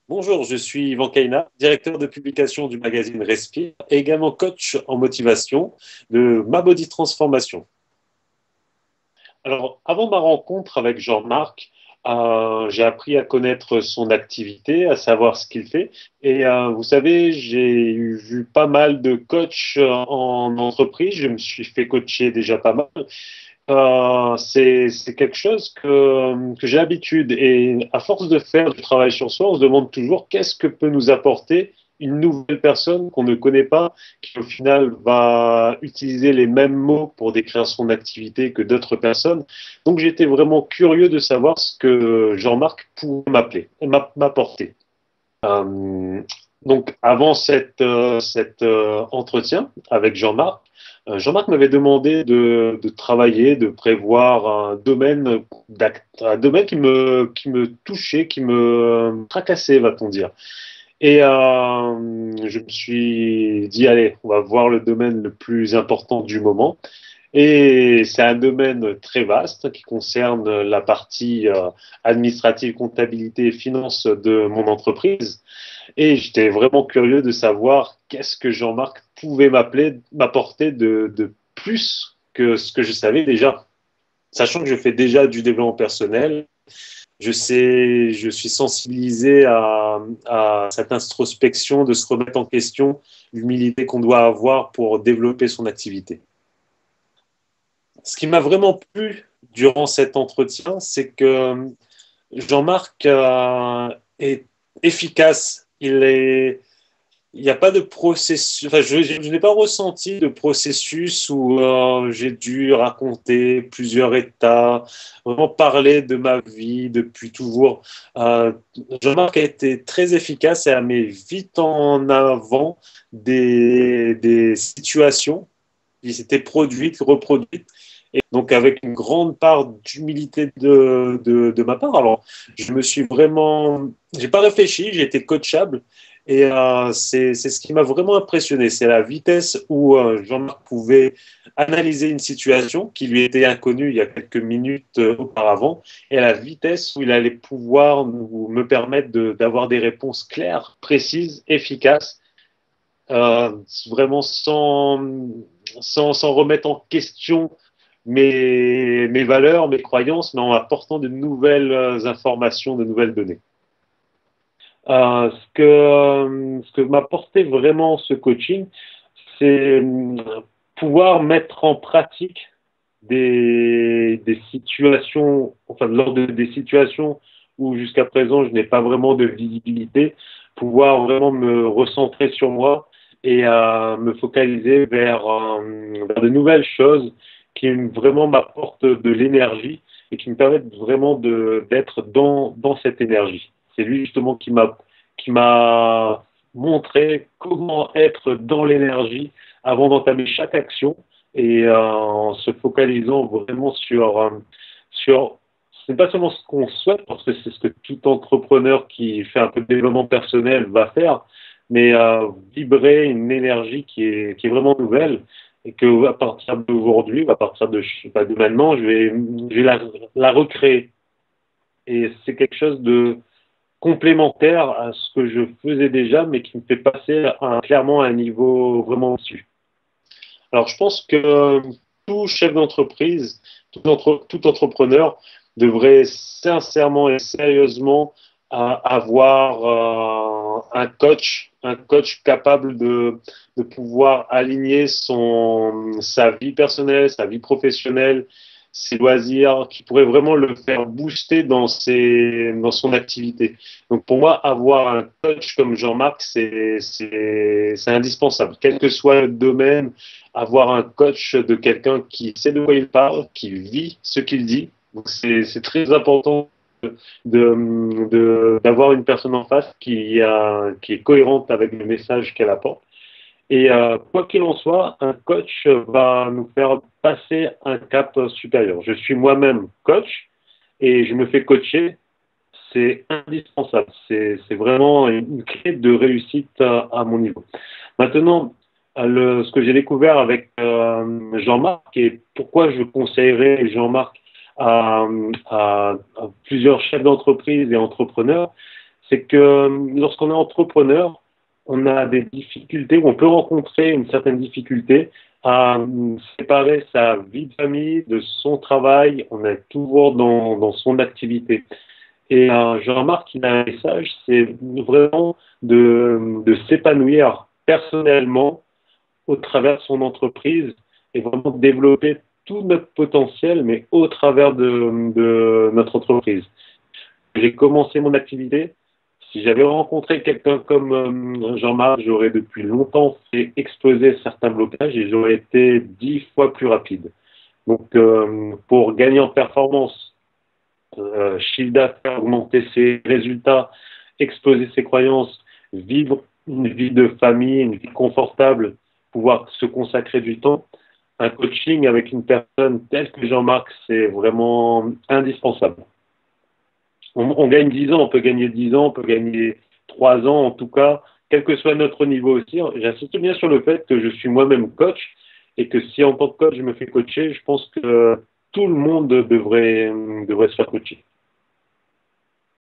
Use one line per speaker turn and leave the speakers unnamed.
Bonjour, je suis Yvan Caïna, directeur de publication du magazine Respire et également coach en motivation de Ma Body Transformation. Alors, avant ma rencontre avec Jean-Marc, j'ai appris à connaître son activité, à savoir ce qu'il fait. Et vous savez, vu pas mal de coachs en entreprise. Je me suis fait coacher déjà pas mal. C'est quelque chose que j'ai l'habitude. Et à force de faire du travail sur soi, on se demande toujours qu'est-ce que peut nous apporter une nouvelle personne qu'on ne connaît pas, qui au final va utiliser les mêmes mots pour décrire son activité que d'autres personnes. Donc j'étais vraiment curieux de savoir ce que Jean-Marc pouvait m'apporter. Euh, donc avant cet entretien avec Jean-Marc, Jean-Marc m'avait demandé de travailler, de prévoir un domaine qui me touchait, qui me tracassait, va-t-on dire. Et je me suis dit, allez, on va voir le domaine le plus important du moment. Et c'est un domaine très vaste qui concerne la partie administrative, comptabilité et finance de mon entreprise. Et j'étais vraiment curieux de savoir qu'est-ce que Jean-Marc pouvait m'apporter de plus que ce que je savais déjà. Sachant que je fais déjà du développement personnel, je suis sensibilisé à cette introspection, de se remettre en question, l'humilité qu'on doit avoir pour développer son activité. Ce qui m'a vraiment plu durant cet entretien, c'est que Jean-Marc est efficace. Il n'y a pas de processus. Enfin, je n'ai pas ressenti de processus où j'ai dû raconter plusieurs états, vraiment parler de ma vie depuis toujours. Euh, Jean-Marc a été très efficace et a mis vite en avant des situations qui s'étaient produites, reproduites, et donc avec une grande part d'humilité de ma part. Alors, je me suis vraiment, j'ai pas réfléchi, j'ai été coachable, et c'est ce qui m'a vraiment impressionné, c'est la vitesse où Jean-Marc pouvait analyser une situation qui lui était inconnue il y a quelques minutes auparavant, et la vitesse où il allait pouvoir me permettre d'avoir des réponses claires, précises, efficaces, vraiment sans remettre en question mes valeurs, mes croyances, mais en apportant de nouvelles informations, de nouvelles données. Ce que m'apportait vraiment ce coaching, c'est pouvoir mettre en pratique des situations, enfin lors des situations où jusqu'à présent je n'ai pas vraiment de visibilité, pouvoir vraiment me recentrer sur moi et me focaliser vers de nouvelles choses qui vraiment m'apportent de l'énergie et qui me permettent vraiment d'être dans cette énergie. C'est lui justement qui m'a montré comment être dans l'énergie avant d'entamer chaque action et en se focalisant vraiment sur c'est pas seulement ce qu'on souhaite, parce que c'est ce que tout entrepreneur qui fait un peu de développement personnel va faire, mais vibrer une énergie qui est vraiment nouvelle et que à partir d'aujourd'hui, à partir de, je sais pas, de maintenant, je vais la recréer. Et c'est quelque chose de complémentaire à ce que je faisais déjà, mais qui me fait passer clairement à un niveau vraiment au-dessus. Alors, je pense que tout chef d'entreprise, tout entrepreneur devrait sincèrement et sérieusement avoir un coach capable de pouvoir aligner sa vie personnelle, sa vie professionnelle, ses loisirs, qui pourrait vraiment le faire booster dans son activité. Donc pour moi, avoir un coach comme Jean-Marc, c'est indispensable. Quel que soit le domaine, avoir un coach de quelqu'un qui sait de quoi il parle, qui vit ce qu'il dit. Donc c'est très important d'avoir une personne en face qui est cohérente avec le message qu'elle apporte. Et quoi qu'il en soit, un coach va nous faire passer un cap supérieur. Je suis moi-même coach et je me fais coacher. C'est indispensable. C'est vraiment une clé de réussite à mon niveau. Maintenant, ce que j'ai découvert avec Jean-Marc et pourquoi je conseillerais Jean-Marc à plusieurs chefs d'entreprise et entrepreneurs, c'est que lorsqu'on est entrepreneur, on a des difficultés, ou on peut rencontrer une certaine difficulté à séparer sa vie de famille de son travail. On est toujours dans son activité. Et je remarque qu'il a un message, c'est vraiment de s'épanouir personnellement au travers de son entreprise et vraiment développer tout notre potentiel, mais au travers de notre entreprise. J'ai commencé mon activité. Si j'avais rencontré quelqu'un comme Jean-Marc, j'aurais depuis longtemps fait exploser certains blocages et j'aurais été 10 fois plus rapide. Donc, pour gagner en performance, chiffre d'affaires, augmenter ses résultats, exploser ses croyances, vivre une vie de famille, une vie confortable, pouvoir se consacrer du temps, un coaching avec une personne telle que Jean-Marc, c'est vraiment indispensable. On gagne 10 ans, on peut gagner 10 ans, on peut gagner 3 ans, en tout cas, quel que soit notre niveau aussi. J'insiste bien sur le fait que je suis moi-même coach et que si en tant que coach je me fais coacher, je pense que tout le monde devrait se faire coacher.